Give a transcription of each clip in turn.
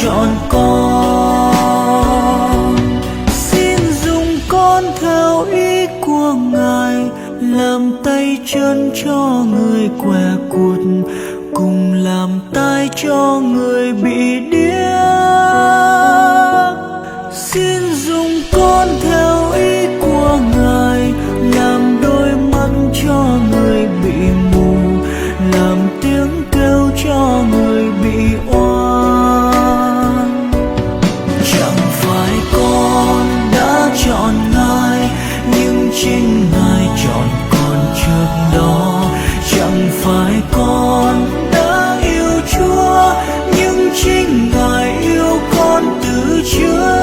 chọn con. Xin dùng con theo ý của Ngài, làm tay chân cho người què cụt, cùng làm tai cho người bị điếc. Xin dùng con theo ý của Ngài, làm đôi mắt cho người bị mù, làm tiếng kêu cho người bị oan. Chẳng phải con đã chọn Ngài, nhưng chính Ngài chọn con trước đó. Chẳng phải con đã yêu Chúa, nhưng chính Ngài yêu con từ trước.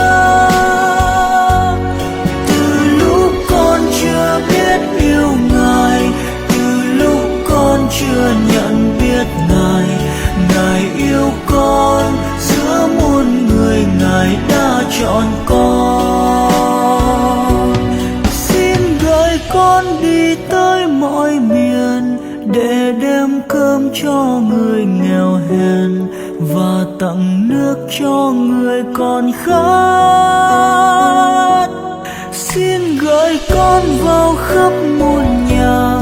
Từ lúc con chưa biết yêu Ngài, từ lúc con chưa nhận biết Ngài, Ngài yêu con, giữa muôn người Ngài đã chọn con. Xin gửi con đi tới mọi miền, để đem cơm cho người nghèo hèn, và tặng nước cho người còn khát. Xin gửi con vào khắp muôn nhà,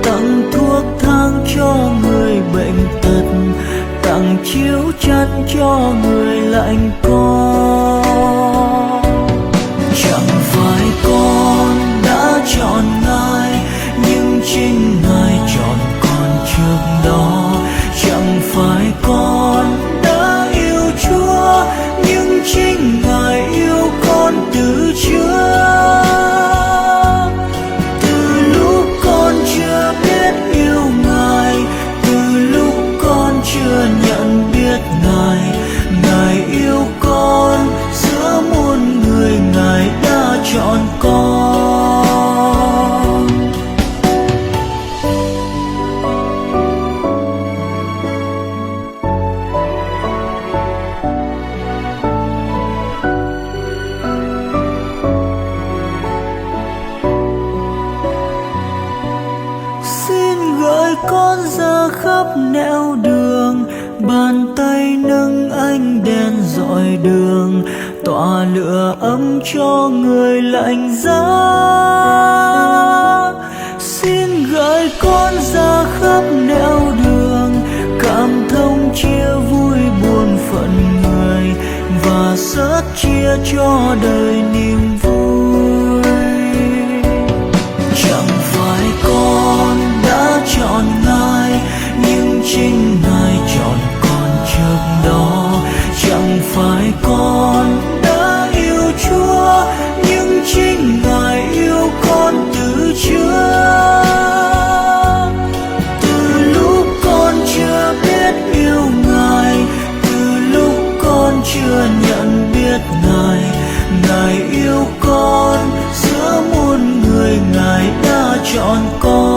tặng thuốc thang cho người bệnh tật, tặng chiếu chăn cho người lạnh co. Chẳng phải con đã chọn Ngài, nhưng chính Ngài chọn con trước đó. Chẳng phải con đã yêu Chúa, nhưng chính Ngài yêu con từ trước. Từ lúc con chưa biết yêu Ngài, từ lúc con chưa nhận biết Ngài, Ngài yêu con, giữa muôn người Ngài đã chọn con. Xin gửi con ra khắp nẻo đường, bàn tay nâng ánh đèn dọi đường, tỏa lửa ấm cho người lạnh giá. Xin gửi con ra khắp nẻo đường, cảm thông chia vui buồn phận người, và sớt chia cho đời niềm vui. Chẳng phải con đã chọn Ngài, nhưng chính Ngài chọn con trước đó. Chẳng phải con đã yêu Chúa, nhưng chính Ngài yêu con từ trước. Từ lúc con chưa biết yêu Ngài, từ lúc con chưa nhận biết Ngài, Ngài yêu con, giữa muôn người Ngài đã chọn con.